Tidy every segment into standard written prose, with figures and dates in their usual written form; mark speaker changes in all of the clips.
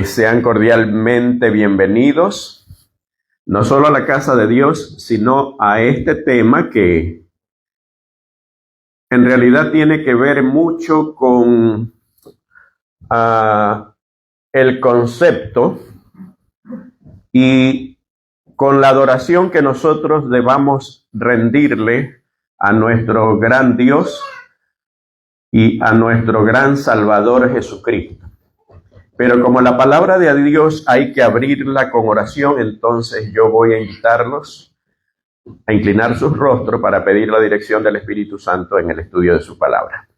Speaker 1: Sean cordialmente bienvenidos, no solo a la casa de Dios, sino a este tema que en realidad tiene que ver mucho con el concepto y con la adoración que nosotros debamos rendirle a nuestro gran Dios y a nuestro gran Salvador Jesucristo. Pero como la palabra de Dios hay que abrirla con oración, entonces yo voy a invitarlos a inclinar sus rostros para pedir la dirección del Espíritu Santo en el estudio de su palabra.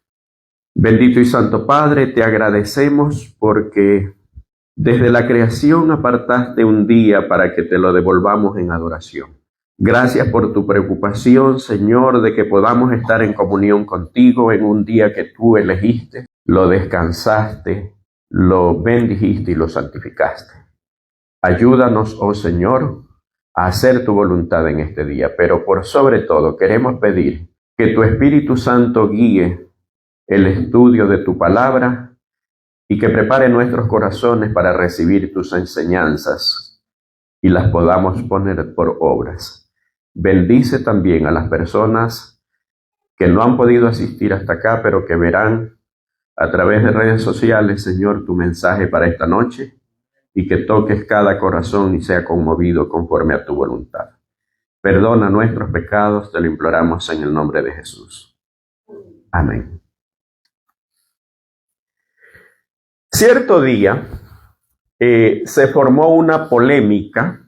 Speaker 1: Bendito y Santo Padre, te agradecemos porque desde la creación apartaste un día para que te lo devolvamos en adoración. Gracias por tu preocupación, Señor, de que podamos estar en comunión contigo en un día que tú elegiste, lo descansaste, lo bendijiste y lo santificaste. Ayúdanos, oh Señor, a hacer tu voluntad en este día, pero por sobre todo queremos pedir que tu Espíritu Santo guíe el estudio de tu palabra y que prepare nuestros corazones para recibir tus enseñanzas y las podamos poner por obras. Bendice también a las personas que no han podido asistir hasta acá, pero que verán a través de redes sociales, Señor, tu mensaje para esta noche y que toques cada corazón y sea conmovido conforme a tu voluntad. Perdona nuestros pecados, te lo imploramos en el nombre de Jesús. Amén. Cierto día se formó una polémica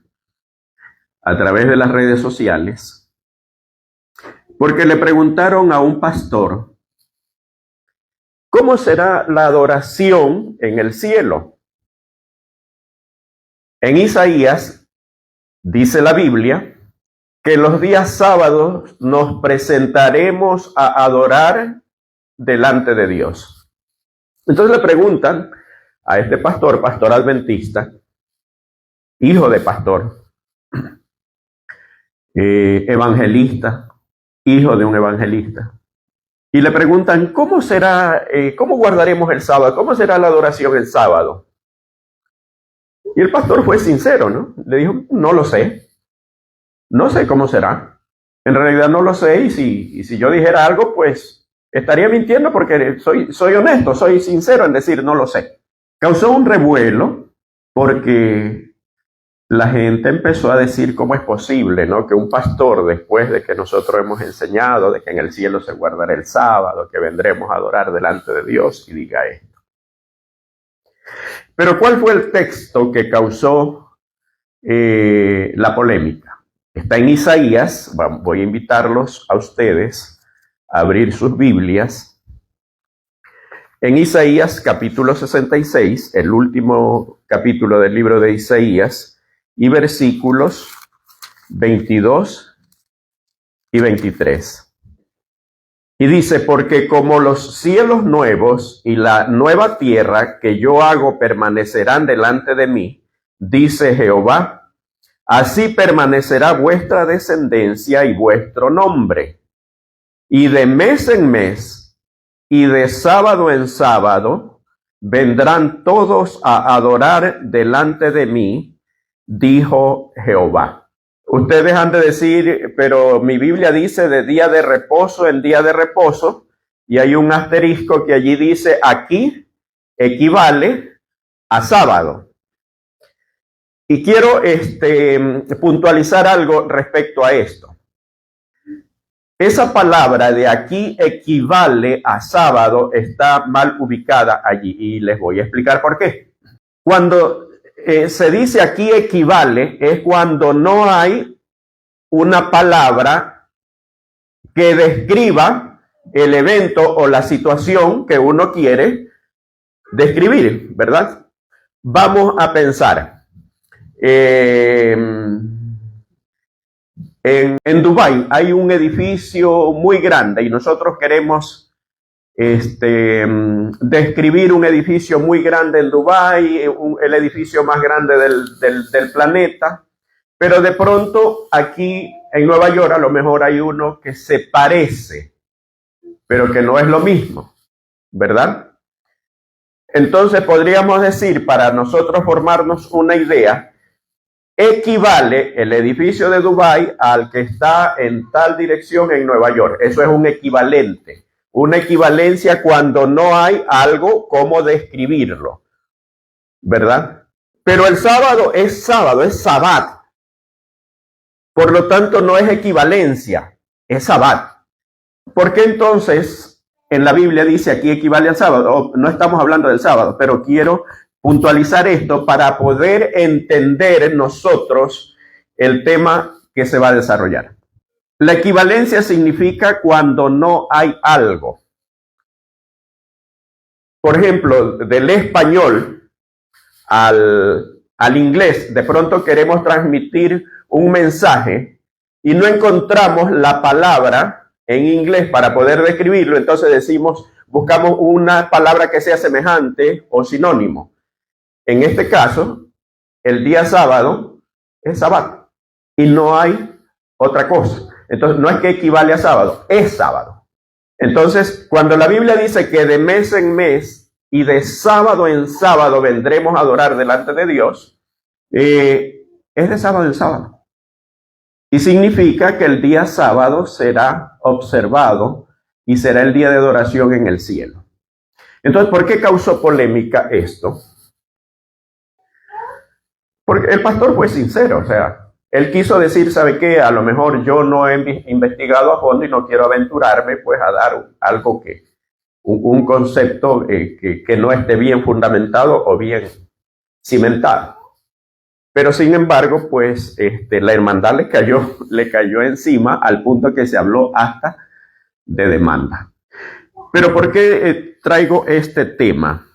Speaker 1: a través de las redes sociales porque le preguntaron a un pastor ¿cómo será la adoración en el cielo? En Isaías dice la Biblia que los días sábados nos presentaremos a adorar delante de Dios. Entonces le preguntan a este pastor adventista, hijo de pastor, evangelista, hijo de un evangelista, y le preguntan, ¿cómo será, cómo guardaremos el sábado? ¿Cómo será la adoración el sábado? Y el pastor fue sincero, ¿no? Le dijo, no lo sé. No sé cómo será. En realidad no lo sé y si yo dijera algo, pues estaría mintiendo porque soy honesto, soy sincero en decir no lo sé. Causó un revuelo porque la gente empezó a decir cómo es posible, ¿no? Que un pastor, después de que nosotros hemos enseñado de que en el cielo se guardará el sábado, que vendremos a adorar delante de Dios, y diga esto. Pero ¿cuál fue el texto que causó la polémica? Está en Isaías. Voy a invitarlos a ustedes a abrir sus Biblias. En Isaías capítulo 66, el último capítulo del libro de Isaías, y versículos 22 y 23. Y dice, porque como los cielos nuevos y la nueva tierra que yo hago permanecerán delante de mí, dice Jehová, así permanecerá vuestra descendencia y vuestro nombre. Y de mes en mes y de sábado en sábado vendrán todos a adorar delante de mí, dijo Jehová. Ustedes han de decir, pero mi Biblia dice de día de reposo en día de reposo, y hay un asterisco que allí dice aquí equivale a sábado. Y quiero puntualizar algo respecto a esto. Esa palabra de aquí equivale a sábado está mal ubicada allí y les voy a explicar por qué. Cuando se dice aquí equivale es cuando no hay una palabra que describa el evento o la situación que uno quiere describir, ¿verdad? Vamos a pensar. En Dubái hay un edificio muy grande y nosotros queremos describir un edificio muy grande en Dubái, el edificio más grande del planeta, pero de pronto aquí en Nueva York a lo mejor hay uno que se parece, pero que no es lo mismo, ¿verdad? Entonces podríamos decir, para nosotros formarnos una idea, equivale el edificio de Dubái al que está en tal dirección en Nueva York. Eso es un equivalente, una equivalencia cuando no hay algo como describirlo, ¿verdad? Pero el sábado, es sabbat. Por lo tanto, no es equivalencia, es sabbat. ¿Por qué entonces en la Biblia dice aquí equivale al sábado? No estamos hablando del sábado, pero quiero puntualizar esto para poder entender nosotros el tema que se va a desarrollar. La equivalencia significa cuando no hay algo. Por ejemplo, del español al inglés, de pronto queremos transmitir un mensaje y no encontramos la palabra en inglés para poder describirlo, entonces decimos, buscamos una palabra que sea semejante o sinónimo. En este caso, el día sábado es sabbat y no hay otra cosa. Entonces, no es que equivale a sábado, es sábado. Entonces, cuando la Biblia dice que de mes en mes y de sábado en sábado vendremos a adorar delante de Dios, es de sábado en sábado. Y significa que el día sábado será observado y será el día de adoración en el cielo. Entonces, ¿por qué causó polémica esto? Porque el pastor fue sincero, o sea, él quiso decir, ¿sabe qué? A lo mejor yo no he investigado a fondo y no quiero aventurarme pues a dar algo que, un concepto que no esté bien fundamentado o bien cimentado. Pero sin embargo, pues la hermandad le cayó encima al punto que se habló hasta de demanda. Pero ¿por qué traigo este tema?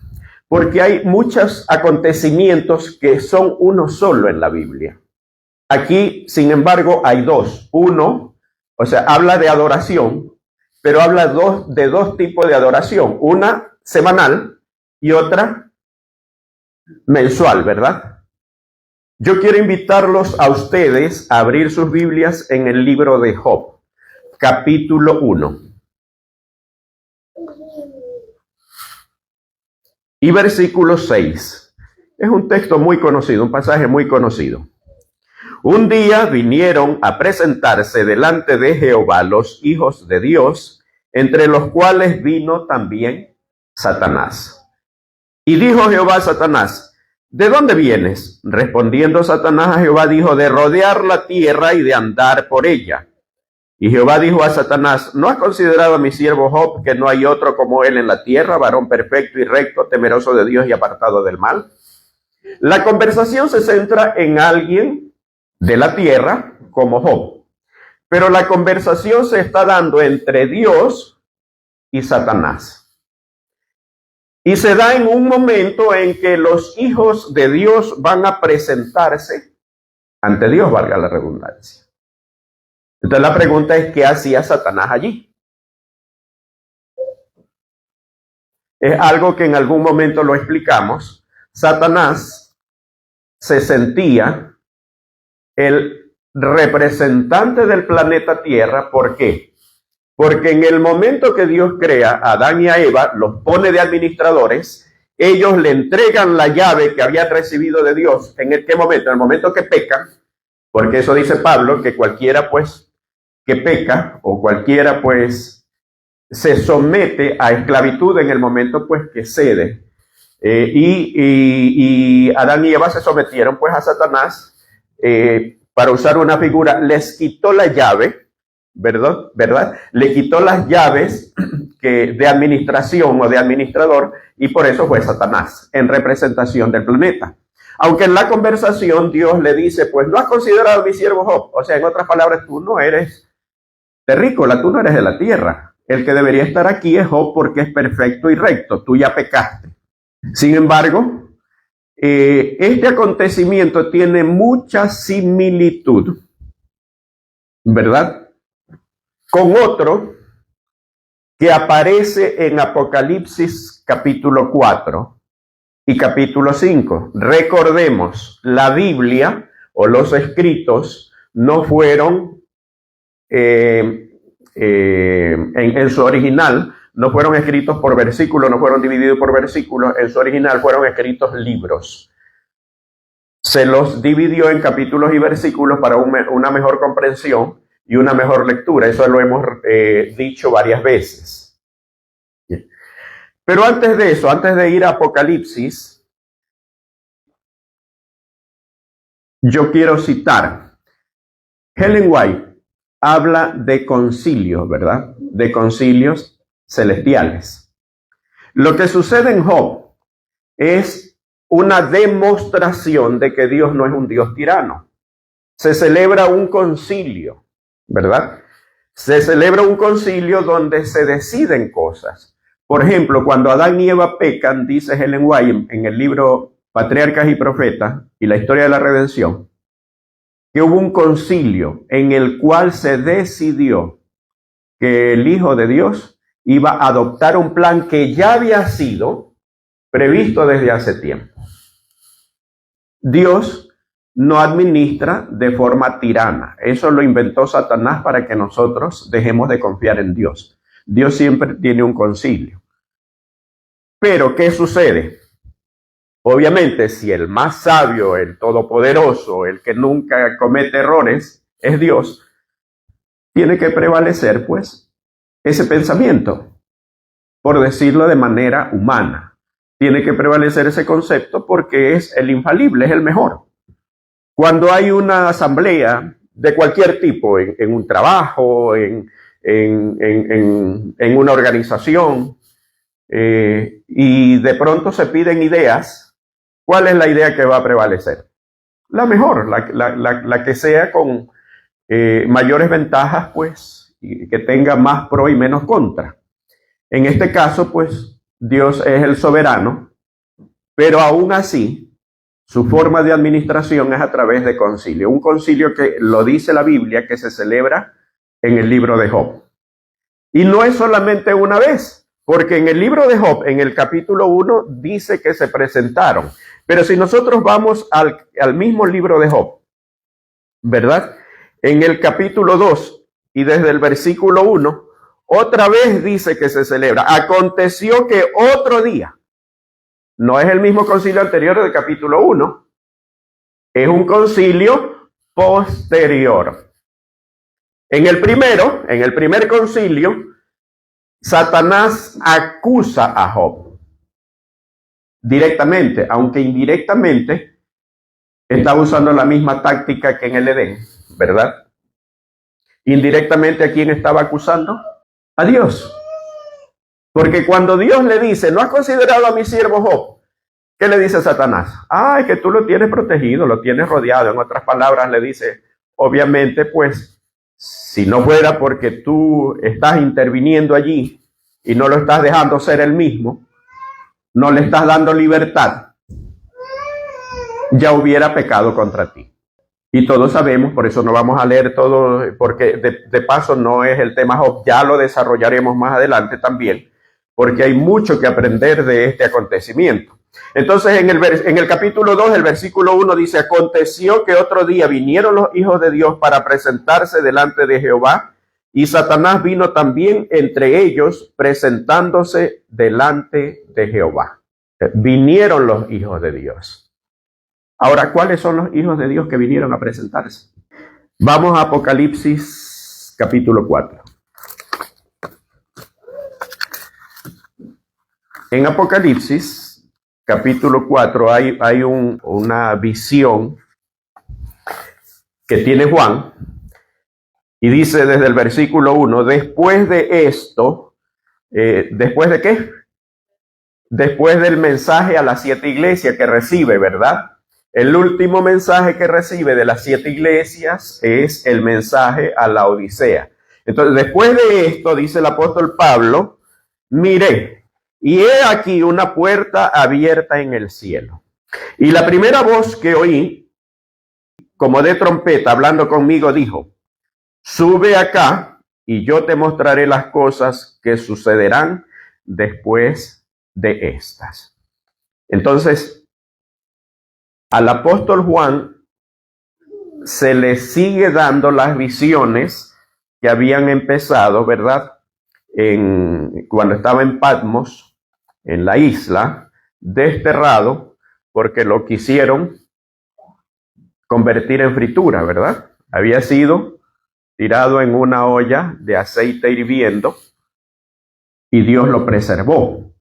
Speaker 1: Porque hay muchos acontecimientos que son uno solo en la Biblia. Aquí, sin embargo, hay dos. Uno, o sea, habla de adoración, pero habla de dos tipos de adoración. Una semanal y otra mensual, ¿verdad? Yo quiero invitarlos a ustedes a abrir sus Biblias en el libro de Job, capítulo 1. Y versículo 6. Es un texto muy conocido, un pasaje muy conocido. Un día vinieron a presentarse delante de Jehová los hijos de Dios, entre los cuales vino también Satanás. Y dijo Jehová a Satanás, ¿de dónde vienes? Respondiendo Satanás a Jehová dijo, de rodear la tierra y de andar por ella. Y Jehová dijo a Satanás, ¿no has considerado a mi siervo Job, que no hay otro como él en la tierra, varón perfecto y recto, temeroso de Dios y apartado del mal? La conversación se centra en alguien de la tierra como Job, pero la conversación se está dando entre Dios y Satanás. Y se da en un momento en que los hijos de Dios van a presentarse ante Dios, valga la redundancia. Entonces la pregunta es, ¿qué hacía Satanás allí? Es algo que en algún momento lo explicamos. Satanás se sentía el representante del planeta Tierra. ¿Por qué? Porque en el momento que Dios crea a Adán y a Eva, los pone de administradores, ellos le entregan la llave que habían recibido de Dios. ¿En qué momento? En el momento que pecan, porque eso dice Pablo, que cualquiera pues que peca o cualquiera pues se somete a esclavitud en el momento pues que cede. Y Adán y Eva se sometieron pues a Satanás, para usar una figura, les quitó la llave, ¿verdad? Le quitó las llaves de administración o de administrador, y por eso fue Satanás en representación del planeta. Aunque en la conversación Dios le dice, pues no has considerado a mi siervo Job. O sea, en otras palabras, tú no eres terrícola, tú no eres de la tierra. El que debería estar aquí es Job porque es perfecto y recto. Tú ya pecaste. Sin embargo, este acontecimiento tiene mucha similitud, ¿verdad?, con otro que aparece en Apocalipsis capítulo 4 y capítulo 5. Recordemos, la Biblia o los escritos no fueron, en su original, no fueron escritos por versículos, no fueron divididos por versículos, en su original fueron escritos libros. Se los dividió en capítulos y versículos para una mejor comprensión y una mejor lectura. Eso lo hemos dicho varias veces. Pero antes de eso, antes de ir a Apocalipsis, yo quiero citar. Ellen White habla de concilios, ¿verdad? De concilios celestiales. Lo que sucede en Job es una demostración de que Dios no es un Dios tirano. Se celebra un concilio, ¿verdad? Se celebra un concilio donde se deciden cosas. Por ejemplo, cuando Adán y Eva pecan, dice Ellen White en el libro Patriarcas y Profetas y la historia de la redención, que hubo un concilio en el cual se decidió que el Hijo de Dios iba a adoptar un plan que ya había sido previsto desde hace tiempo. Dios no administra de forma tirana. Eso lo inventó Satanás para que nosotros dejemos de confiar en Dios. Dios siempre tiene un concilio. Pero, ¿qué sucede? Obviamente, si el más sabio, el todopoderoso, el que nunca comete errores, es Dios, tiene que prevalecer, pues, ese pensamiento, por decirlo de manera humana. Tiene que prevalecer ese concepto porque es el infalible, es el mejor. Cuando hay una asamblea de cualquier tipo, en un trabajo, en una organización, y de pronto se piden ideas, ¿cuál es la idea que va a prevalecer? La mejor, la que sea con mayores ventajas, pues, y que tenga más pro y menos contra. En este caso, pues, Dios es el soberano, pero aún así, su forma de administración es a través de concilio. Un concilio que lo dice la Biblia, que se celebra en el libro de Job. Y no es solamente una vez, porque en el libro de Job, en el capítulo 1, dice que se presentaron. Pero si nosotros vamos al mismo libro de Job, ¿verdad? En el capítulo 2 y desde el versículo 1, otra vez dice que se celebra. Aconteció que otro día, no es el mismo concilio anterior del capítulo 1, es un concilio posterior. En el primer concilio, Satanás acusa a Job directamente, aunque indirectamente estaba usando la misma táctica que en el Edén, ¿verdad? Indirectamente, ¿a quién estaba acusando? A Dios. Porque cuando Dios le dice, ¿no has considerado a mi siervo Job? ¿Qué le dice Satanás? Es que tú lo tienes protegido, lo tienes rodeado. En otras palabras, le dice, obviamente, pues, si no fuera porque tú estás interviniendo allí y no lo estás dejando ser él mismo, no le estás dando libertad, ya hubiera pecado contra ti. Y todos sabemos, por eso no vamos a leer todo, porque de paso no es el tema Job, ya lo desarrollaremos más adelante también, porque hay mucho que aprender de este acontecimiento. Entonces, en el capítulo 2, el versículo 1 dice, aconteció que otro día vinieron los hijos de Dios para presentarse delante de Jehová, y Satanás vino también entre ellos, presentándose delante de Jehová. Vinieron los hijos de Dios. Ahora, ¿cuáles son los hijos de Dios que vinieron a presentarse? Vamos a Apocalipsis capítulo 4. En Apocalipsis capítulo 4 hay una visión que tiene Juan y dice desde el versículo 1, después de esto, ¿después de qué? Después del mensaje a las 7 iglesias que recibe, ¿verdad? El último mensaje que recibe de las 7 iglesias es el mensaje a la Odisea. Entonces, después de esto, dice el apóstol Pablo, miré, y he aquí una puerta abierta en el cielo. Y la primera voz que oí, como de trompeta, hablando conmigo, dijo, sube acá y yo te mostraré las cosas que sucederán después de estas. Entonces, al apóstol Juan se le sigue dando las visiones que habían empezado, ¿verdad? cuando estaba en Patmos, en la isla, desterrado, porque lo quisieron convertir en fritura, ¿verdad? Había sido tirado en una olla de aceite hirviendo y Dios lo preservó.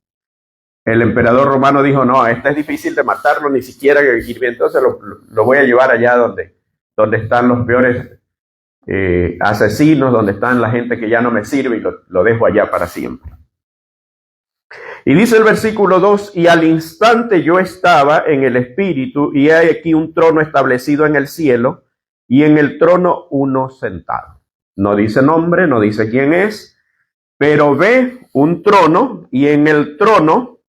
Speaker 1: El emperador romano dijo, no, este es difícil de matarlo, ni siquiera hirviendo, entonces lo voy a llevar allá donde están los peores asesinos, donde están la gente que ya no me sirve, y lo dejo allá para siempre. Y dice el versículo 2, y al instante yo estaba en el espíritu, y hay aquí un trono establecido en el cielo, y en el trono uno sentado. No dice nombre, no dice quién es, pero ve un trono, y en el trono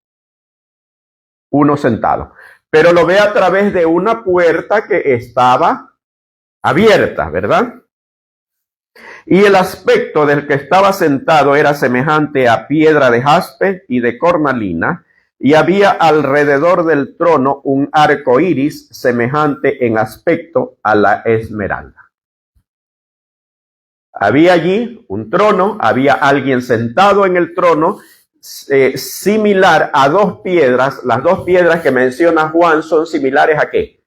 Speaker 1: uno sentado. Pero lo ve a través de una puerta que estaba abierta, ¿verdad? Y el aspecto del que estaba sentado era semejante a piedra de jaspe y de cornalina, y había alrededor del trono un arco iris semejante en aspecto a la esmeralda. Había allí un trono, había alguien sentado en el trono, similar a dos piedras. Las dos piedras que menciona Juan son similares ¿a qué?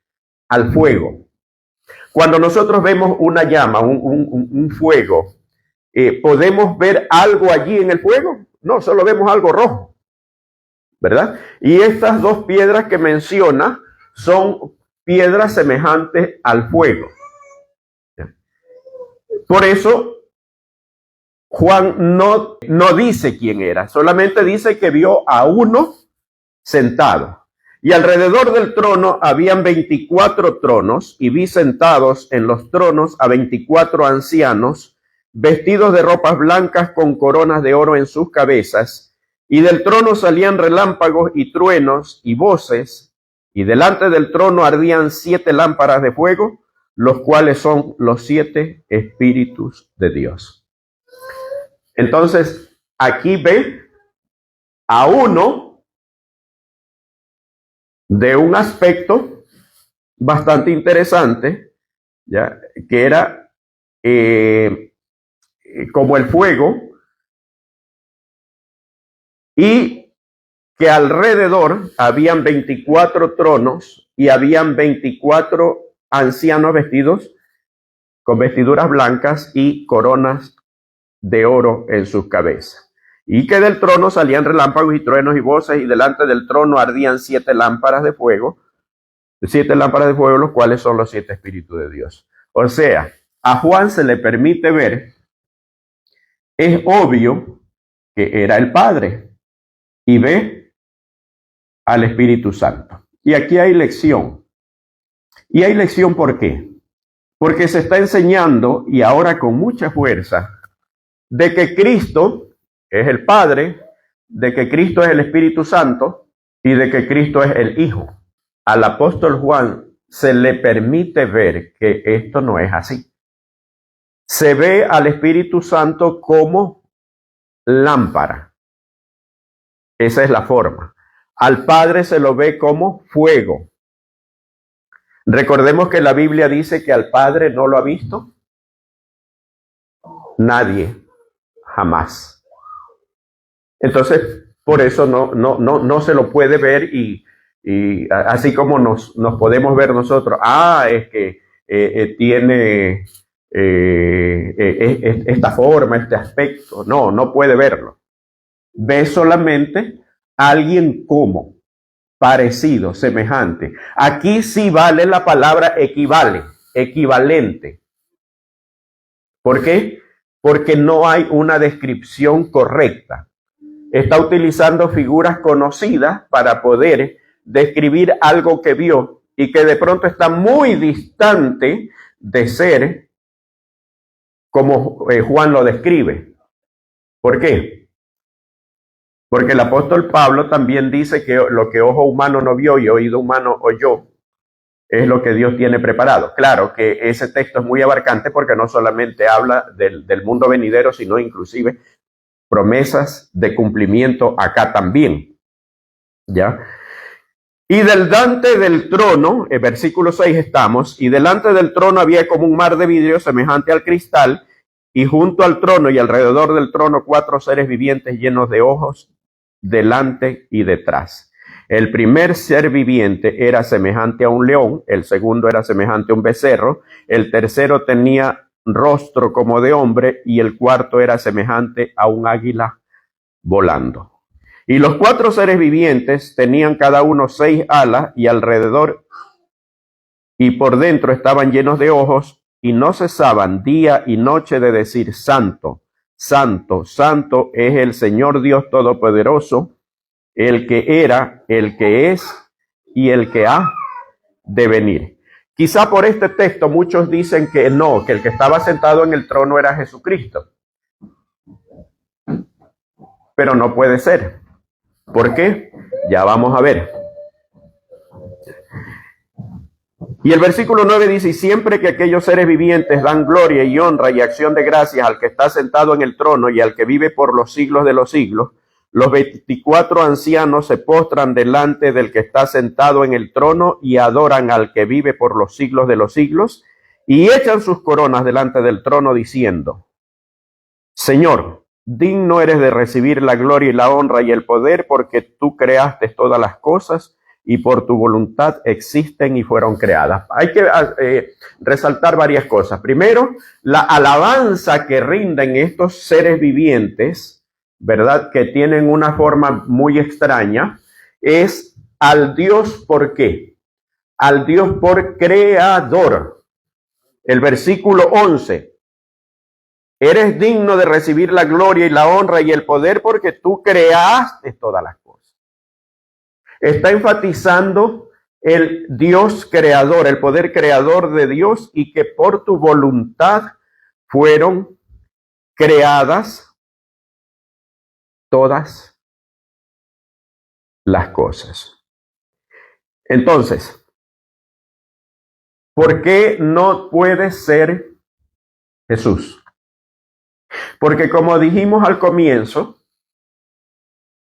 Speaker 1: Al fuego. Cuando nosotros vemos una llama, un fuego, ¿podemos ver algo allí en el fuego? No, solo vemos algo rojo, ¿verdad? Y estas dos piedras que menciona son piedras semejantes al fuego. Por eso Juan no dice quién era, solamente dice que vio a uno sentado. Y alrededor del trono habían 24 tronos, y vi sentados en los tronos a 24 ancianos, vestidos de ropas blancas con coronas de oro en sus cabezas, y del trono salían relámpagos y truenos y voces, y delante del trono ardían 7 lámparas de fuego, los cuales son los 7 espíritus de Dios. Entonces, aquí ve a uno de un aspecto bastante interesante, ¿ya? Que era como el fuego, y que alrededor habían 24 tronos y habían 24 ancianos vestidos con vestiduras blancas y coronas de oro en sus cabezas. Y que del trono salían relámpagos y truenos y voces, y delante del trono ardían 7 lámparas de fuego, los cuales son los 7 espíritus de Dios. O sea, a Juan se le permite ver, es obvio que era el Padre, y ve al Espíritu Santo. Y aquí hay lección. Y hay lección ¿por qué? Porque se está enseñando, y ahora con mucha fuerza, de que Cristo es el Padre, de que Cristo es el Espíritu Santo y de que Cristo es el Hijo. Al apóstol Juan se le permite ver que esto no es así. Se ve al Espíritu Santo como lámpara. Esa es la forma. Al Padre se lo ve como fuego. Recordemos que la Biblia dice que al Padre no lo ha visto nadie, jamás. Entonces, por eso no se lo puede ver, y así como nos podemos ver nosotros, es que tiene esta forma, este aspecto. No puede verlo. Ve solamente a alguien como, parecido, semejante. Aquí sí vale la palabra equivalente. ¿Por qué? Porque no hay una descripción correcta. Está utilizando figuras conocidas para poder describir algo que vio y que de pronto está muy distante de ser como Juan lo describe. ¿Por qué? Porque el apóstol Pablo también dice que lo que ojo humano no vio y oído humano oyó es lo que Dios tiene preparado. Claro que ese texto es muy abarcante, porque no solamente habla del mundo venidero, sino inclusive promesas de cumplimiento acá también, ¿ya? Y delante del trono, en versículo 6 estamos, y delante del trono había como un mar de vidrio semejante al cristal, y junto al trono y alrededor del trono 4 seres vivientes llenos de ojos, delante y detrás. El primer ser viviente era semejante a un león, el segundo era semejante a un becerro, el tercero tenía rostro como de hombre y el cuarto era semejante a un águila volando. Y los 4 seres vivientes tenían cada uno 6 alas y alrededor y por dentro estaban llenos de ojos y no cesaban día y noche de decir: Santo, Santo, Santo es el Señor Dios Todopoderoso, el que era, el que es y el que ha de venir. Quizá por este texto muchos dicen que no, que el que estaba sentado en el trono era Jesucristo. Pero no puede ser. ¿Por qué? Ya vamos a ver. Y el versículo 9 dice: y siempre que aquellos seres vivientes dan gloria y honra y acción de gracias al que está sentado en el trono y al que vive por los siglos de los siglos, los 24 ancianos se postran delante del que está sentado en el trono y adoran al que vive por los siglos de los siglos y echan sus coronas delante del trono diciendo: Señor, digno eres de recibir la gloria y la honra y el poder, porque tú creaste todas las cosas y por tu voluntad existen y fueron creadas. Hay que resaltar varias cosas. Primero, la alabanza que rinden estos seres vivientes, ¿verdad?, que tienen una forma muy extraña, es al Dios ¿por qué? Al Dios por creador. El versículo 11. Eres digno de recibir la gloria y la honra y el poder porque tú creaste todas las cosas. Está enfatizando el Dios creador, el poder creador de Dios, y que por tu voluntad fueron creadas todas las cosas. Entonces, ¿por qué no puede ser Jesús? Porque como dijimos al comienzo,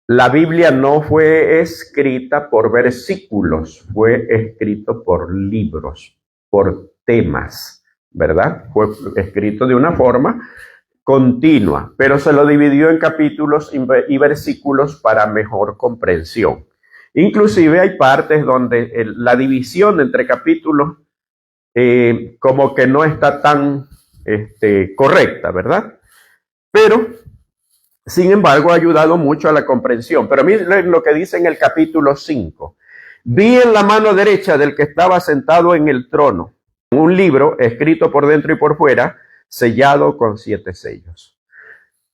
Speaker 1: la Biblia no fue escrita por versículos, fue escrito por libros, por temas, ¿verdad? Fue escrito de una forma continua, pero se lo dividió en capítulos y versículos para mejor comprensión. Inclusive hay partes donde la división entre capítulos como que no está tan correcta, ¿verdad? Pero, sin embargo, ha ayudado mucho a la comprensión. Pero miren lo que dice en el capítulo 5. Vi en la mano derecha del que estaba sentado en el trono un libro escrito por dentro y por fuera, sellado con 7 sellos.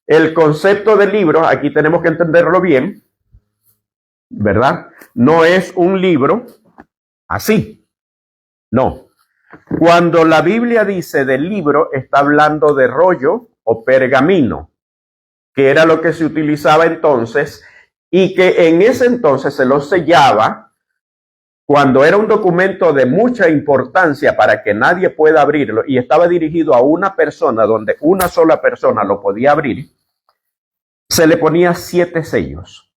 Speaker 1: El concepto del libro, aquí tenemos que entenderlo bien, ¿verdad? No es un libro así, no. Cuando la Biblia dice del libro, está hablando de rollo o pergamino, que era lo que se utilizaba entonces y que en ese entonces se lo sellaba cuando era un documento de mucha importancia para que nadie pueda abrirlo y estaba dirigido a una persona donde una sola persona lo podía abrir, se le ponía 7 sellos.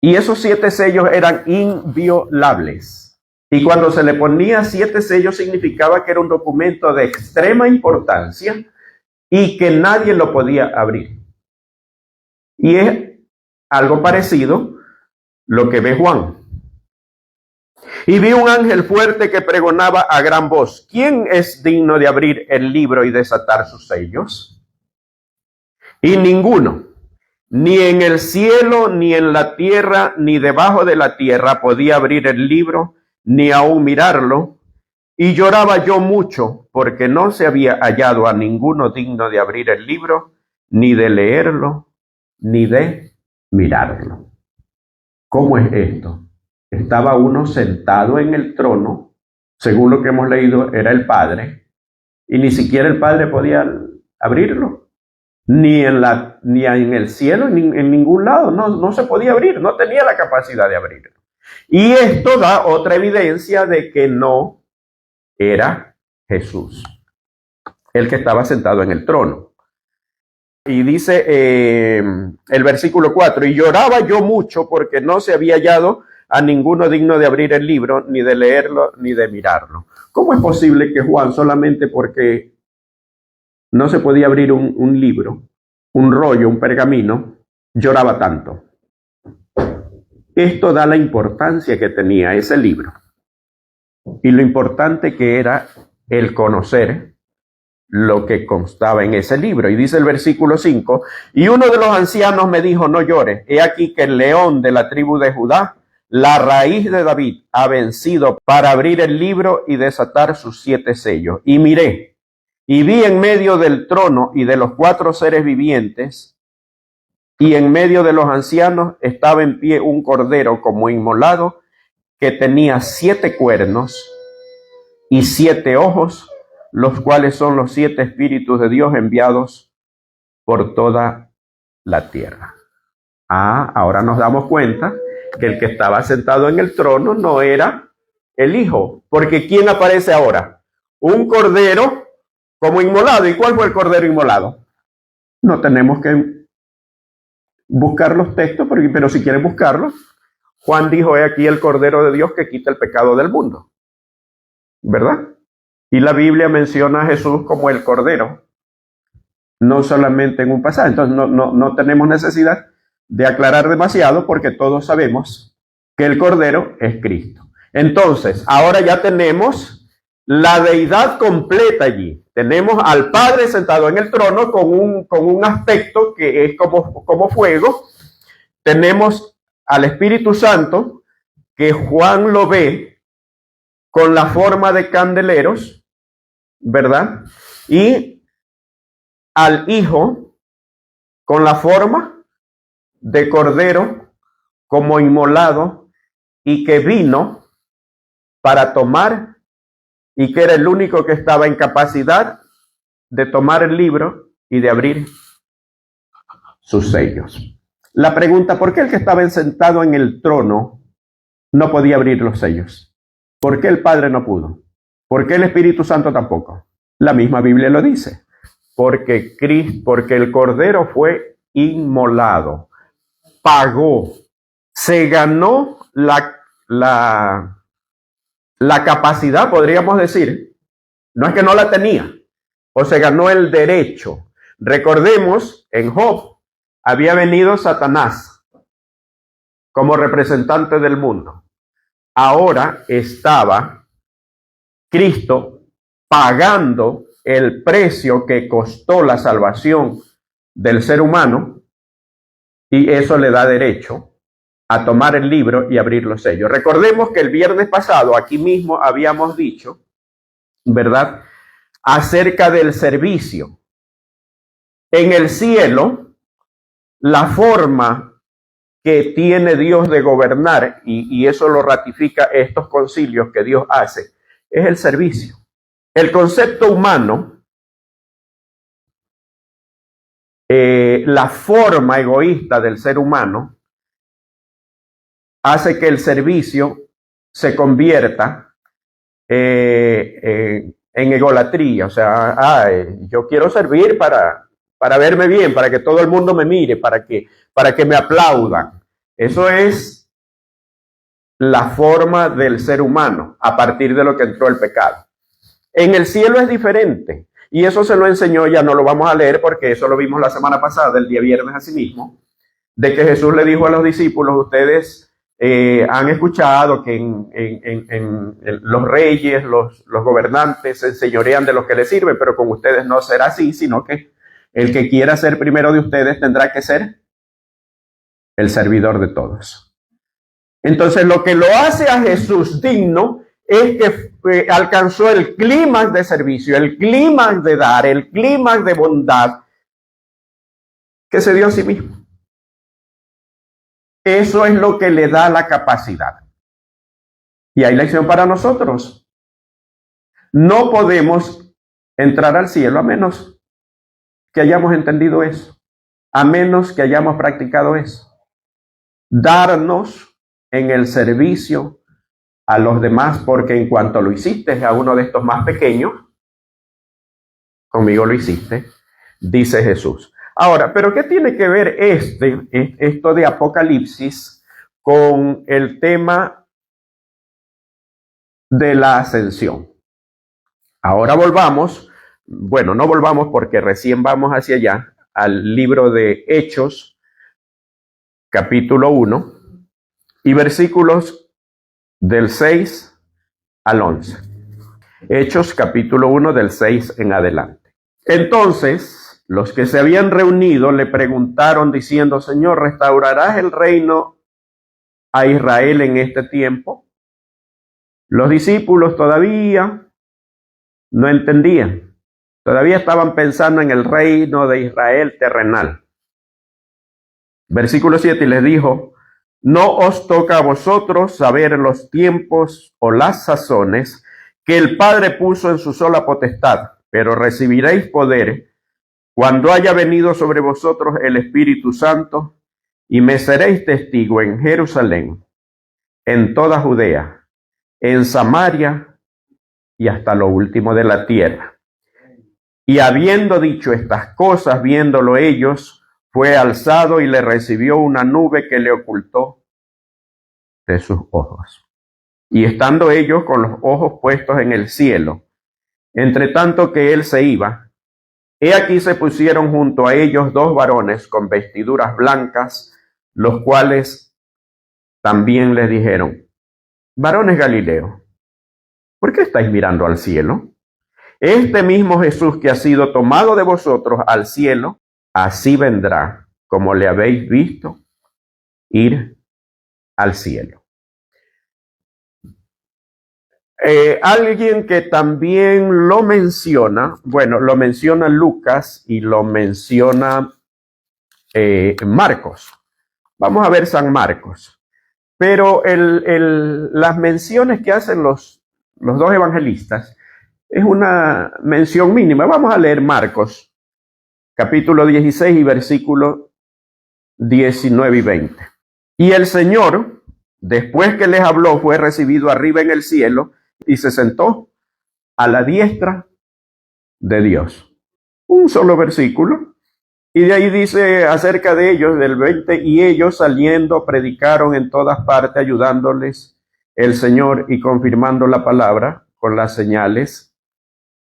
Speaker 1: Y esos 7 sellos eran inviolables. Y cuando se le ponía 7 sellos significaba que era un documento de extrema importancia y que nadie lo podía abrir. Y es algo parecido lo que ve Juan. Y vi un ángel fuerte que pregonaba a gran voz: ¿quién es digno de abrir el libro y desatar sus sellos? Y ninguno, ni en el cielo, ni en la tierra, ni debajo de la tierra, podía abrir el libro, ni aún mirarlo. Y lloraba yo mucho, porque no se había hallado a ninguno digno de abrir el libro, ni de leerlo, ni de mirarlo. ¿Cómo es esto? Estaba uno sentado en el trono, según lo que hemos leído, era el Padre, y ni siquiera el Padre podía abrirlo, ni en el cielo, ni en ningún lado, no se podía abrir, no tenía la capacidad de abrirlo. Y esto da otra evidencia de que no era Jesús el que estaba sentado en el trono. Y dice el versículo 4, y lloraba yo mucho porque no se había hallado a ninguno digno de abrir el libro, ni de leerlo, ni de mirarlo. ¿Cómo es posible que Juan, solamente porque no se podía abrir un libro, un rollo, un pergamino, lloraba tanto. Esto da la importancia que tenía ese libro y lo importante que era el conocer lo que constaba en ese libro. Y dice el versículo 5, y uno de los ancianos me dijo, no llores, he aquí que el león de la tribu de Judá, la raíz de David, ha vencido para abrir el libro y desatar sus 7 sellos. Y miré, y vi en medio del trono y de los 4 seres vivientes, y en medio de los ancianos estaba en pie un cordero como inmolado, que tenía 7 cuernos y 7 ojos, los cuales son los 7 espíritus de Dios enviados por toda la tierra. Ahora nos damos cuenta que el que estaba sentado en el trono no era el Hijo, porque ¿quién aparece ahora? Un cordero como inmolado. ¿Y cuál fue el cordero inmolado? No tenemos que buscar los textos, pero si quieren buscarlos, Juan dijo, he aquí el cordero de Dios que quita el pecado del mundo, ¿verdad? Y la Biblia menciona a Jesús como el cordero, no solamente en un pasaje. Entonces no tenemos necesidad de aclarar demasiado porque todos sabemos que el cordero es Cristo. Entonces, ahora ya tenemos la deidad completa allí. Tenemos al Padre sentado en el trono con un aspecto que es como fuego. Tenemos al Espíritu Santo, que Juan lo ve con la forma de candeleros, ¿verdad? Y al Hijo con la forma de cordero como inmolado, y que vino para tomar, y que era el único que estaba en capacidad de tomar el libro y de abrir sus sellos. La pregunta, ¿por qué el que estaba sentado en el trono no podía abrir los sellos? ¿Por qué el Padre no pudo? ¿Por qué el Espíritu Santo tampoco? La misma Biblia lo dice. Porque el Cordero fue inmolado, pagó, se ganó la capacidad, podríamos decir, no es que no la tenía, o se ganó el derecho. Recordemos, en Job había venido Satanás como representante del mundo. Ahora estaba Cristo pagando el precio que costó la salvación del ser humano, y eso le da derecho a tomar el libro y abrir los sellos. Recordemos que el viernes pasado aquí mismo habíamos dicho, ¿verdad?, acerca del servicio. En el cielo, la forma que tiene Dios de gobernar, y eso lo ratifica estos concilios que Dios hace, es el servicio. El concepto humano, la forma egoísta del ser humano, hace que el servicio se convierta en egolatría. O sea, yo quiero servir para verme bien, para que todo el mundo me mire, para que me aplaudan. Eso es la forma del ser humano a partir de lo que entró el pecado. En el cielo es diferente, y eso se lo enseñó, ya no lo vamos a leer porque eso lo vimos la semana pasada, el día viernes asimismo, de que Jesús le dijo a los discípulos, ustedes han escuchado que en los reyes, los gobernantes se enseñorean de los que les sirven, pero con ustedes no será así, sino que el que quiera ser primero de ustedes tendrá que ser el servidor de todos. Entonces, lo que lo hace a Jesús digno es que alcanzó el clímax de servicio, el clímax de dar, el clímax de bondad que se dio a sí mismo. Eso es lo que le da la capacidad. Y hay lección para nosotros. No podemos entrar al cielo a menos que hayamos entendido eso, a menos que hayamos practicado eso. Darnos en el servicio a los demás, porque en cuanto lo hiciste a uno de estos más pequeños, conmigo lo hiciste, dice Jesús. Ahora, ¿pero qué tiene que ver esto de Apocalipsis con el tema de la ascensión? Ahora volvamos bueno, no volvamos porque recién vamos hacia allá, al libro de Hechos, capítulo 1, y versículos del 6 al 11. Hechos, capítulo 1, del 6 en adelante. Entonces, los que se habían reunido le preguntaron diciendo: Señor, ¿restaurarás el reino a Israel en este tiempo? Los discípulos todavía no entendían. Todavía estaban pensando en el reino de Israel terrenal. Versículo 7, y les dijo: no os toca a vosotros saber los tiempos o las sazones que el Padre puso en su sola potestad, pero recibiréis poder cuando haya venido sobre vosotros el Espíritu Santo, y me seréis testigo en Jerusalén, en toda Judea, en Samaria y hasta lo último de la tierra. Y habiendo dicho estas cosas, viéndolo ellos, fue alzado y le recibió una nube que le ocultó de sus ojos. Y estando ellos con los ojos puestos en el cielo, entre tanto que él se iba, he aquí se pusieron junto a ellos dos varones con vestiduras blancas, los cuales también les dijeron: varones Galileos, ¿por qué estáis mirando al cielo? Este mismo Jesús que ha sido tomado de vosotros al cielo, así vendrá como le habéis visto ir al cielo. Alguien que también lo menciona, bueno, lo menciona Lucas y lo menciona Marcos. Vamos a ver San Marcos. Pero las menciones que hacen los dos evangelistas es una mención mínima. Vamos a leer Marcos, capítulo 16 y versículos 19 y 20. Y el Señor, después que les habló, fue recibido arriba en el cielo y se sentó a la diestra de Dios. Un solo versículo. Y de ahí dice acerca de ellos, del 20, y ellos saliendo predicaron en todas partes, ayudándoles el Señor y confirmando la palabra con las señales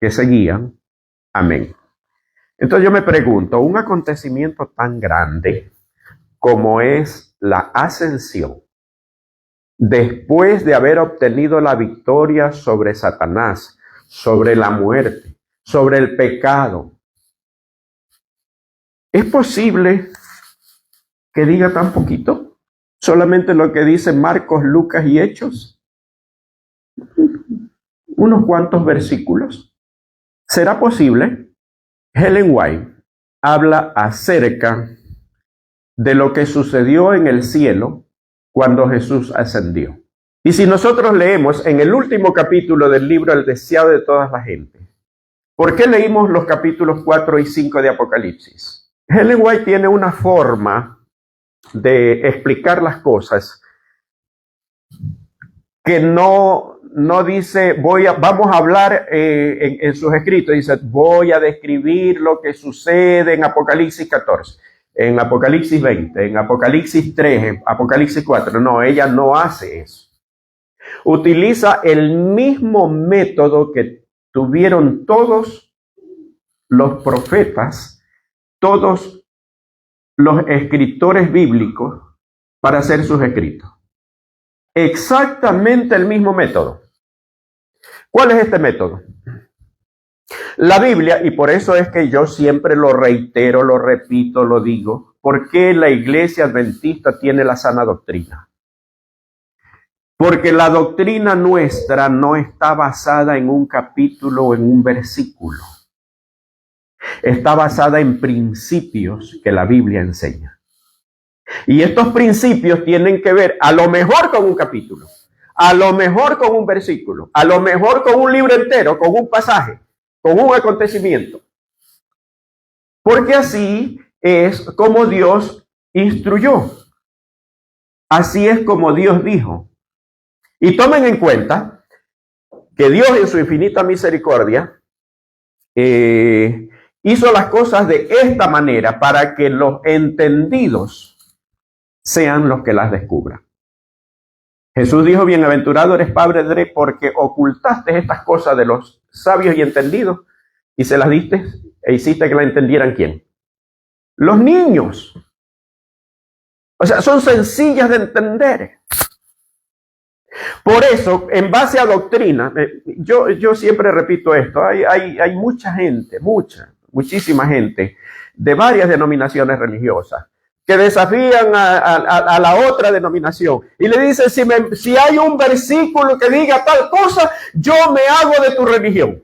Speaker 1: que seguían. Amén. Entonces yo me pregunto, un acontecimiento tan grande como es la ascensión, después de haber obtenido la victoria sobre Satanás, sobre la muerte, sobre el pecado, ¿es posible que diga tan poquito? Solamente lo que dicen Marcos, Lucas y Hechos. Unos cuantos versículos. ¿Será posible? Ellen White habla acerca de lo que sucedió en el cielo cuando Jesús ascendió. Y si nosotros leemos en el último capítulo del libro El deseado de todas las gentes, ¿por qué leímos los capítulos 4 y 5 de Apocalipsis? Ellen White tiene una forma de explicar las cosas que no dice, vamos a hablar en sus escritos, dice, voy a describir lo que sucede en Apocalipsis 14, en Apocalipsis 20, en Apocalipsis 3, en Apocalipsis 4. No, ella no hace eso. Utiliza el mismo método que tuvieron todos los profetas, todos los escritores bíblicos para hacer sus escritos. Exactamente el mismo método. ¿Cuál es este método? La Biblia, y por eso es que yo siempre lo reitero, lo repito, lo digo, ¿por qué la iglesia adventista tiene la sana doctrina? Porque la doctrina nuestra no está basada en un capítulo o en un versículo. Está basada en principios que la Biblia enseña. Y estos principios tienen que ver a lo mejor con un capítulo, a lo mejor con un versículo, a lo mejor con un libro entero, con un pasaje, con un acontecimiento. Porque así es como Dios instruyó. Así es como Dios dijo. Y tomen en cuenta que Dios en su infinita misericordia hizo las cosas de esta manera para que los entendidos sean los que las descubran. Jesús dijo: bienaventurado eres, Padre, porque ocultaste estas cosas de los sabios y entendidos y se las diste e hiciste que la entendieran ¿quién? Los niños. O sea, son sencillas de entender. Por eso, en base a doctrina, yo siempre repito esto, hay mucha gente, muchísima gente de varias denominaciones religiosas que desafían a la otra denominación y le dicen, si hay un versículo que diga tal cosa, yo me hago de tu religión.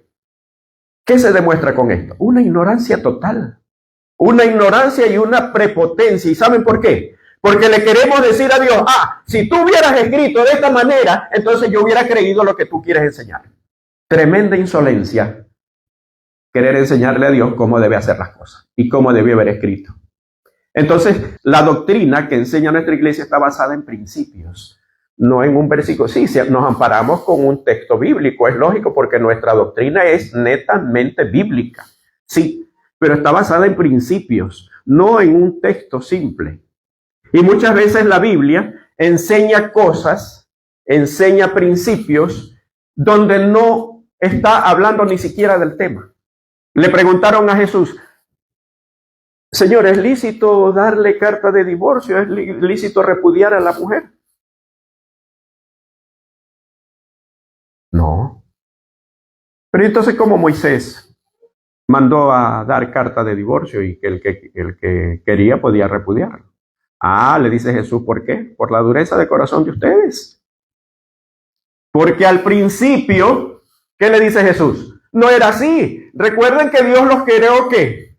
Speaker 1: ¿Qué se demuestra con esto? Una ignorancia total, una ignorancia y una prepotencia. ¿Y saben por qué? Porque le queremos decir a Dios, si tú hubieras escrito de esta manera, entonces yo hubiera creído lo que tú quieres enseñar. Tremenda insolencia querer enseñarle a Dios cómo debe hacer las cosas y cómo debe haber escrito. Entonces, la doctrina que enseña nuestra iglesia está basada en principios, no en un versículo. Sí, nos amparamos con un texto bíblico, es lógico, porque nuestra doctrina es netamente bíblica. Sí, pero está basada en principios, no en un texto simple. Y muchas veces la Biblia enseña cosas, enseña principios, donde no está hablando ni siquiera del tema. Le preguntaron a Jesús, Señor, ¿es lícito darle carta de divorcio? ¿Es lícito repudiar a la mujer? No. Pero entonces, ¿cómo Moisés mandó a dar carta de divorcio y que el que quería podía repudiarlo? Le dice Jesús, ¿por qué? Por la dureza de corazón de ustedes. Porque al principio, ¿qué le dice Jesús? No era así. Recuerden que Dios los creó, ¿qué?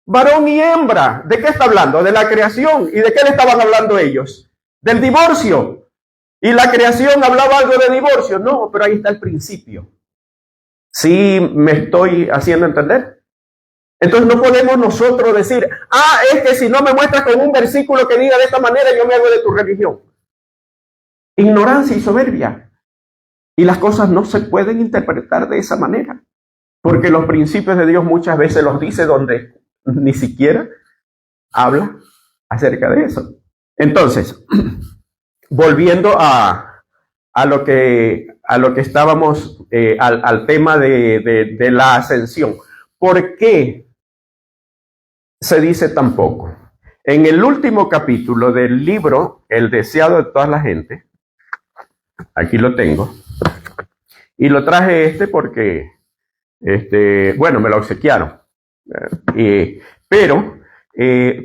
Speaker 1: Varón y hembra. ¿De qué está hablando? De la creación. ¿Y de qué le estaban hablando ellos? Del divorcio. ¿Y la creación hablaba algo de divorcio? No, pero ahí está el principio. ¿Sí me estoy haciendo entender? Entonces no podemos nosotros decir, es que si no me muestras con un versículo que diga de esta manera, yo me hago de tu religión. Ignorancia y soberbia. Y las cosas no se pueden interpretar de esa manera. Porque los principios de Dios muchas veces los dice donde ni siquiera habla acerca de eso. Entonces, volviendo a lo que estábamos, al tema de la ascensión. ¿Por qué se dice tan poco? En el último capítulo del libro, El deseado de toda la gente, aquí lo tengo, y lo traje porque, bueno, me lo obsequiaron, pero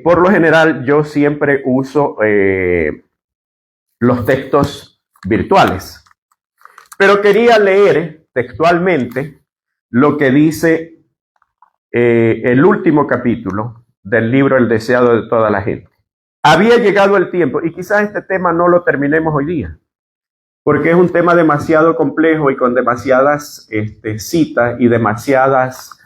Speaker 1: por lo general yo siempre uso los textos virtuales, pero quería leer textualmente lo que dice el último capítulo del libro El deseado de toda la gente. Había llegado el tiempo, y quizás este tema no lo terminemos hoy día, porque es un tema demasiado complejo y con demasiadas citas y demasiadas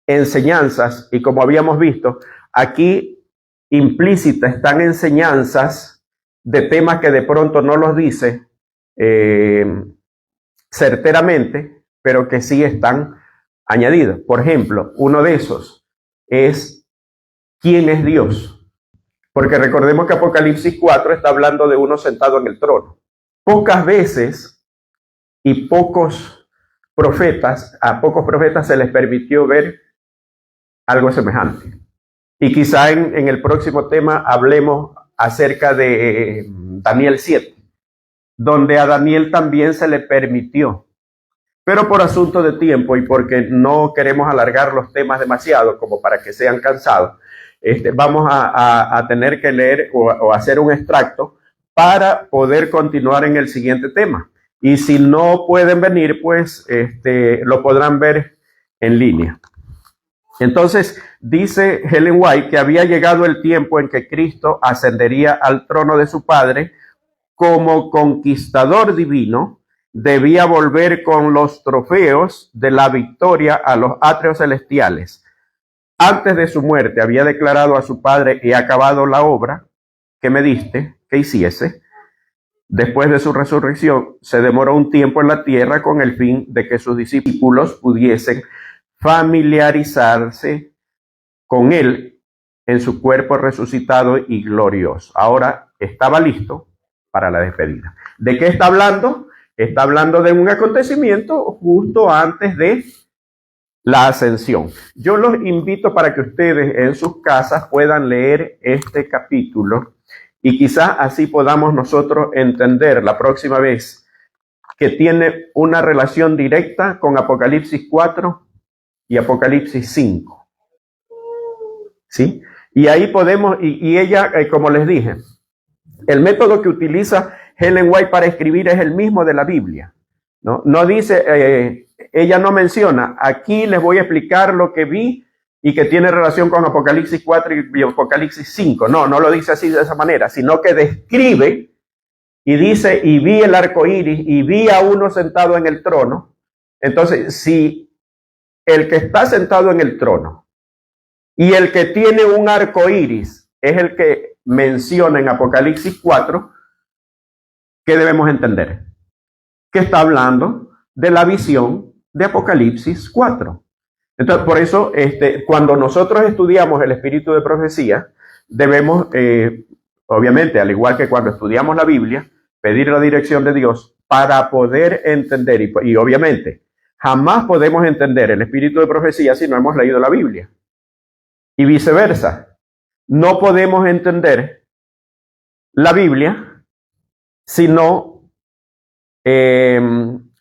Speaker 1: enseñanzas, y como habíamos visto, aquí implícitas están enseñanzas de temas que de pronto no los dice certeramente, pero que sí están añadidos. Por ejemplo, uno de esos es ¿quién es Dios? Porque recordemos que Apocalipsis 4 está hablando de uno sentado en el trono. Pocas veces y a pocos profetas se les permitió ver algo semejante. Y quizá en el próximo tema hablemos acerca de Daniel 7, donde a Daniel también se le permitió. Pero por asunto de tiempo y porque no queremos alargar los temas demasiado como para que sean cansados, vamos a tener que leer o hacer un extracto para poder continuar en el siguiente tema. Y si no pueden venir, pues lo podrán ver en línea. Entonces, dice Ellen White que había llegado el tiempo en que Cristo ascendería al trono de su Padre como conquistador divino. Debía volver con los trofeos de la victoria a los atrios celestiales. Antes de su muerte había declarado a su Padre: he acabado la obra que me diste que hiciese. Después de su resurrección, se demoró un tiempo en la tierra con el fin de que sus discípulos pudiesen familiarizarse con él en su cuerpo resucitado y glorioso. Ahora estaba listo para la despedida. ¿De qué está hablando? está hablando de un acontecimiento justo antes de la ascensión. Yo los invito para que ustedes en sus casas puedan leer este capítulo y quizás así podamos nosotros entender la próxima vez que tiene una relación directa con Apocalipsis 4 y Apocalipsis 5. ¿Sí? Y ahí podemos, y ella, como les dije, el método que utiliza Ellen White para escribir es el mismo de la Biblia. No dice, ella no menciona, aquí les voy a explicar lo que vi y que tiene relación con Apocalipsis 4 y Apocalipsis 5. No lo dice así de esa manera, sino que describe y dice, y vi el arco iris y vi a uno sentado en el trono. Entonces, si el que está sentado en el trono y el que tiene un arco iris es el que menciona en Apocalipsis 4, ¿qué debemos entender? Que está hablando de la visión de Apocalipsis 4. Entonces, por eso, cuando nosotros estudiamos el espíritu de profecía, debemos, obviamente, al igual que cuando estudiamos la Biblia, pedir la dirección de Dios para poder entender, y obviamente, jamás podemos entender el espíritu de profecía si no hemos leído la Biblia. Y viceversa, no podemos entender la Biblia si no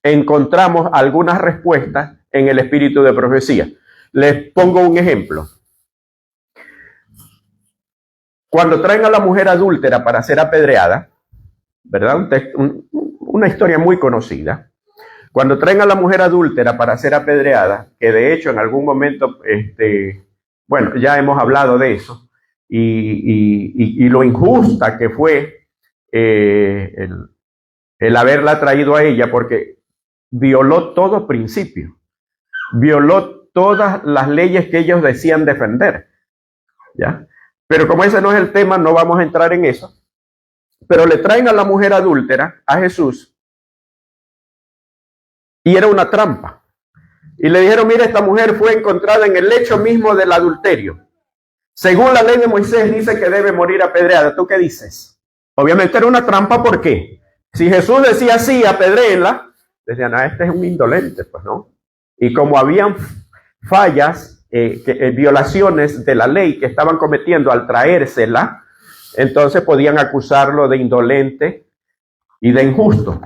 Speaker 1: encontramos algunas respuestas en el espíritu de profecía. Les pongo un ejemplo. Cuando traen a la mujer adúltera para ser apedreada, ¿verdad? Una historia muy conocida. Cuando traen a la mujer adúltera para ser apedreada, que de hecho en algún momento, bueno, ya hemos hablado de eso, y lo injusta que fue el haberla traído a ella, porque violó todo principio, violó todas las leyes que ellos decían defender, ¿ya? Pero como ese no es el tema, no vamos a entrar en eso. Pero le traen a la mujer adúltera a Jesús y era una trampa. Y le dijeron, mira, esta mujer fue encontrada en el lecho mismo del adulterio. Según la ley de Moisés dice que debe morir apedreada. ¿Tú qué dices? Obviamente era una trampa, ¿por qué? Si Jesús decía sí, apedréenla, decían, este es un indolente, pues, ¿no? Y como habían fallas, violaciones de la ley que estaban cometiendo al traérsela, entonces podían acusarlo de indolente y de injusto.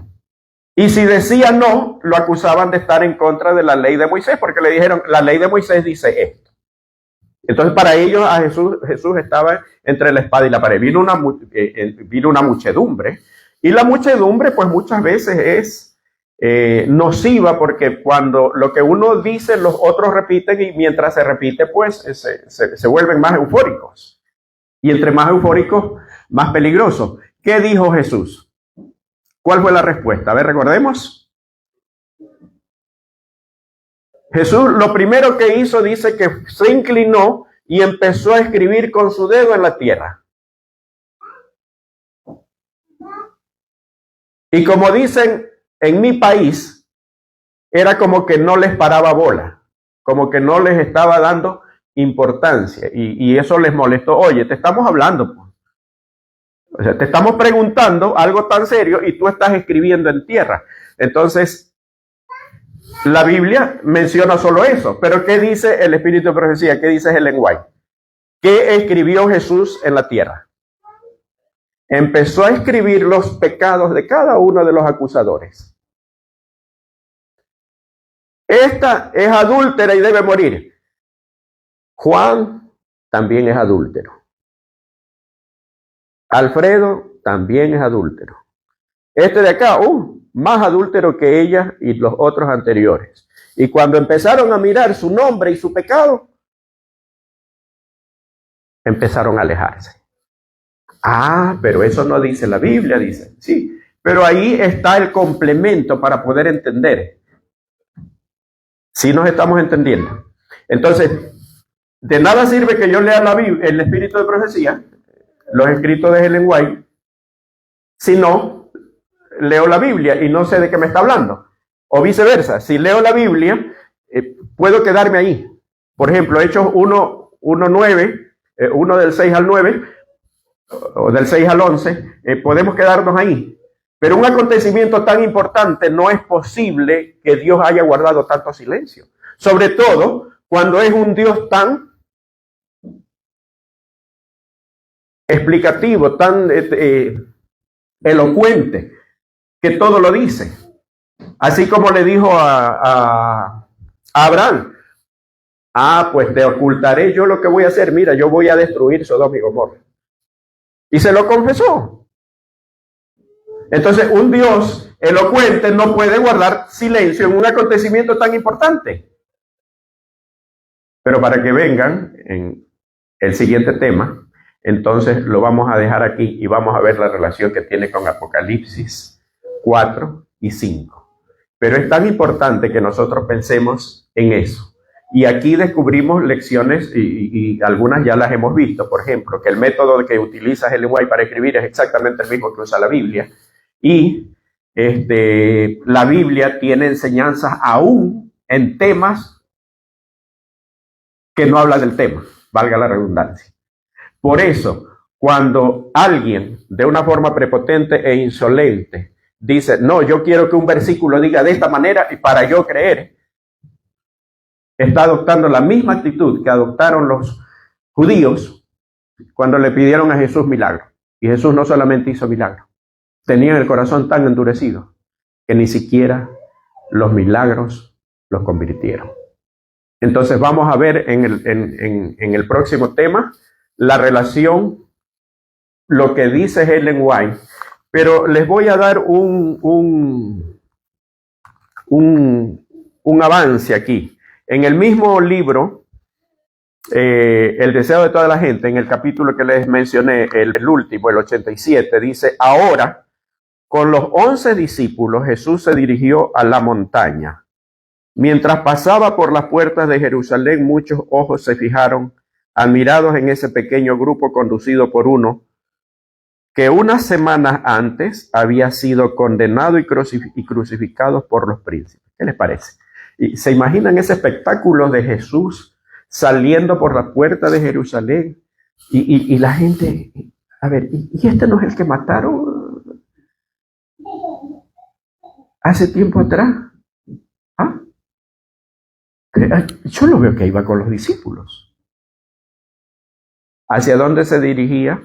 Speaker 1: Y si decía no, lo acusaban de estar en contra de la ley de Moisés, porque le dijeron, la ley de Moisés dice esto. Entonces para ellos a Jesús estaba entre la espada y la pared. Vino una muchedumbre, y la muchedumbre pues muchas veces es nociva, porque cuando lo que uno dice los otros repiten, y mientras se repite pues se vuelven más eufóricos. Y entre más eufóricos, más peligroso. ¿Qué dijo Jesús? ¿Cuál fue la respuesta? A ver, recordemos. Jesús lo primero que hizo, dice que se inclinó y empezó a escribir con su dedo en la tierra. Y como dicen en mi país, era como que no les paraba bola, como que no les estaba dando importancia, y eso les molestó. Oye, te estamos hablando, pues. O sea, te estamos preguntando algo tan serio y tú estás escribiendo en tierra. Entonces, la Biblia menciona solo eso. Pero ¿qué dice el espíritu de profecía? ¿Qué dice Ellen White? ¿Qué escribió Jesús en la tierra? Empezó a escribir los pecados de cada uno de los acusadores. Esta es adúltera y debe morir. Juan también es adúltero. Alfredo también es adúltero. Este de acá, más adúltero que ella y los otros anteriores. Y cuando empezaron a mirar su nombre y su pecado, empezaron a alejarse. Pero eso no dice la Biblia, dice. Sí, pero ahí está el complemento para poder entender. ¿Sí nos estamos entendiendo? Entonces, de nada sirve que yo lea la Biblia, el espíritu de profecía, los escritos de Ellen White, si no leo la Biblia y no sé de qué me está hablando. O viceversa, si leo la Biblia, puedo quedarme ahí. Por ejemplo, Hechos 1:9, 1 del 6 al 9, o del 6 al 11, podemos quedarnos ahí. Pero un acontecimiento tan importante no es posible que Dios haya guardado tanto silencio. Sobre todo cuando es un Dios tan explicativo, tan elocuente, que todo lo dice. Así como le dijo a Abraham, pues te ocultaré yo lo que voy a hacer. Mira, yo voy a destruir Sodoma y Gomorra. Y se lo confesó. Entonces, un Dios elocuente no puede guardar silencio en un acontecimiento tan importante. Pero para que vengan en el siguiente tema, entonces lo vamos a dejar aquí y vamos a ver la relación que tiene con Apocalipsis 4 y 5. Pero es tan importante que nosotros pensemos en eso. Y aquí descubrimos lecciones y algunas ya las hemos visto. Por ejemplo, que el método que utiliza Ellen White para escribir es exactamente el mismo que usa la Biblia. Y la Biblia tiene enseñanzas aún en temas que no habla del tema, valga la redundancia. Por eso, cuando alguien de una forma prepotente e insolente dice, no, yo quiero que un versículo diga de esta manera y para yo creer, está adoptando la misma actitud que adoptaron los judíos cuando le pidieron a Jesús milagro. Y Jesús no solamente hizo milagro, tenían el corazón tan endurecido que ni siquiera los milagros los convirtieron. Entonces vamos a ver en el próximo tema la relación, lo que dice Ellen White, pero les voy a dar un avance aquí. En el mismo libro, El deseo de toda la gente, en el capítulo que les mencioné, el último, el 87, dice, ahora, con los 11 discípulos, Jesús se dirigió a la montaña. Mientras pasaba por las puertas de Jerusalén, muchos ojos se fijaron, admirados en ese pequeño grupo conducido por uno que unas semanas antes había sido condenado y crucificado por los príncipes. ¿Qué les parece? ¿Y se imaginan ese espectáculo de Jesús saliendo por la puerta de Jerusalén? Y la gente, a ver, ¿y este no es el que mataron hace tiempo atrás? ¿Ah? Yo lo veo que iba con los discípulos. ¿Hacia dónde se dirigía?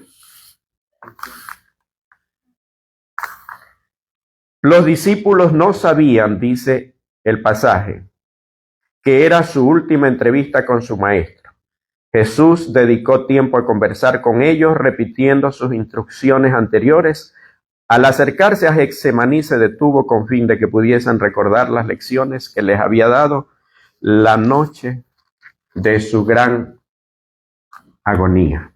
Speaker 1: Los discípulos no sabían, dice el pasaje, que era su última entrevista con su maestro. Jesús dedicó tiempo a conversar con ellos, repitiendo sus instrucciones anteriores. Al acercarse a Getsemaní se detuvo con fin de que pudiesen recordar las lecciones que les había dado la noche de su gran agonía.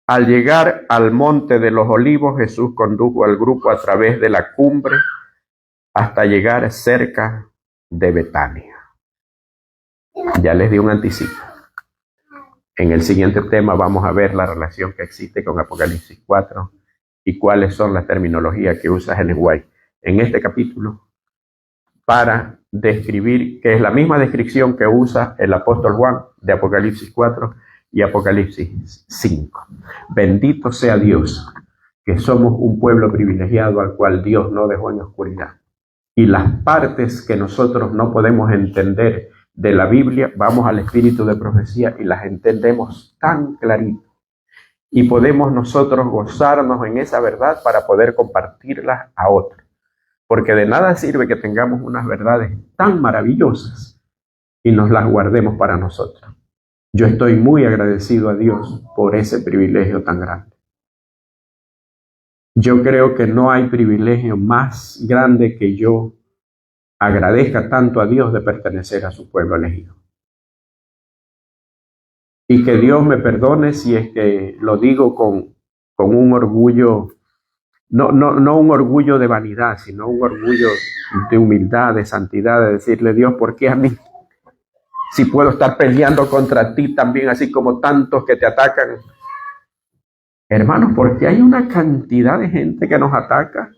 Speaker 1: Al llegar al monte de los olivos, Jesús condujo al grupo a través de la cumbre hasta llegar cerca de Betania. Ya les di un anticipo. En el siguiente tema vamos a ver la relación que existe con Apocalipsis 4 y cuáles son las terminologías que usa Ellen White en este capítulo para describir, que es la misma descripción que usa el apóstol Juan de Apocalipsis 4 y Apocalipsis 5. Bendito sea Dios, que somos un pueblo privilegiado al cual Dios no dejó en oscuridad. Y las partes que nosotros no podemos entender de la Biblia, vamos al espíritu de profecía y las entendemos tan clarito. Y podemos nosotros gozarnos en esa verdad para poder compartirlas a otros. Porque de nada sirve que tengamos unas verdades tan maravillosas y nos las guardemos para nosotros. Yo estoy muy agradecido a Dios por ese privilegio tan grande. Yo creo que no hay privilegio más grande que yo agradezca tanto a Dios de pertenecer a su pueblo elegido. Y que Dios me perdone si es que lo digo con un orgullo, no un orgullo de vanidad, sino un orgullo de humildad, de santidad, de decirle, Dios, ¿por qué a mí? Si puedo estar peleando contra ti también, así como tantos que te atacan. Hermanos, porque hay una cantidad de gente que nos ataca.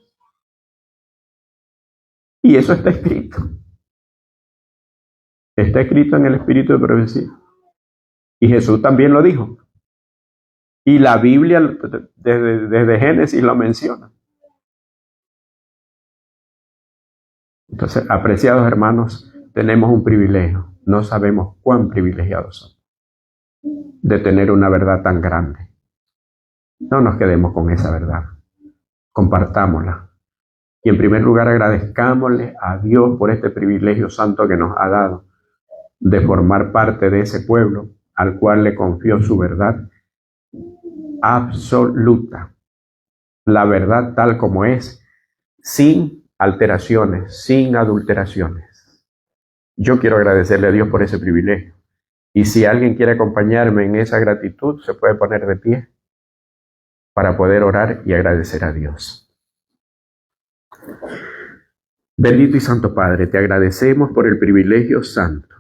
Speaker 1: Y eso está escrito. Está escrito en el espíritu de profecía. Y Jesús también lo dijo. Y la Biblia desde Génesis lo menciona. Entonces, apreciados hermanos, tenemos un privilegio. No sabemos cuán privilegiados somos de tener una verdad tan grande. No nos quedemos con esa verdad. Compartámosla. Y en primer lugar agradezcámosle a Dios por este privilegio santo que nos ha dado de formar parte de ese pueblo al cual le confió su verdad absoluta. La verdad tal como es, sin alteraciones, sin adulteraciones. Yo quiero agradecerle a Dios por ese privilegio. Y si alguien quiere acompañarme en esa gratitud, se puede poner de pie para poder orar y agradecer a Dios. Bendito y Santo Padre, te agradecemos por el privilegio santo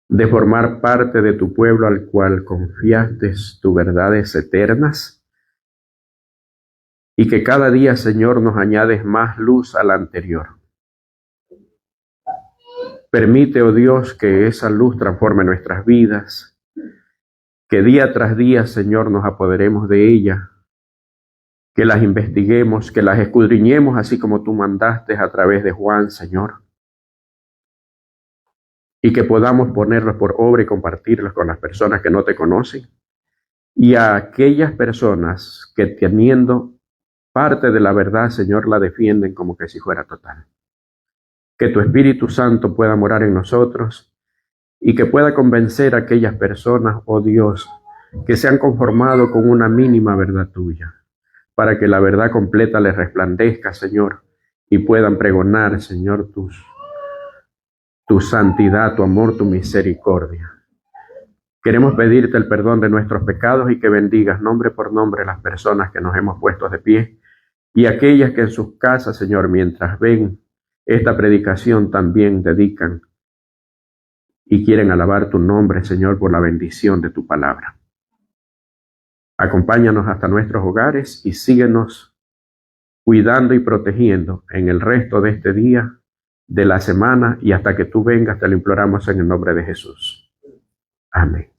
Speaker 1: de formar parte de tu pueblo al cual confiaste tus verdades eternas y que cada día, Señor, nos añades más luz a la anterior. Permite, oh Dios, que esa luz transforme nuestras vidas, que día tras día, Señor, nos apoderemos de ella, que las investiguemos, que las escudriñemos así como tú mandaste a través de Juan, Señor, y que podamos ponerlos por obra y compartirlos con las personas que no te conocen y a aquellas personas que teniendo parte de la verdad, Señor, la defienden como que si fuera total. Que tu Espíritu Santo pueda morar en nosotros y que pueda convencer a aquellas personas, oh Dios, que se han conformado con una mínima verdad tuya, para que la verdad completa les resplandezca, Señor, y puedan pregonar, Señor, tu santidad, tu amor, tu misericordia. Queremos pedirte el perdón de nuestros pecados y que bendigas nombre por nombre las personas que nos hemos puesto de pie y aquellas que en sus casas, Señor, mientras ven esta predicación también dedican y quieren alabar tu nombre, Señor, por la bendición de tu palabra. Acompáñanos hasta nuestros hogares y síguenos cuidando y protegiendo en el resto de este día, de la semana y hasta que tú vengas, te lo imploramos en el nombre de Jesús. Amén.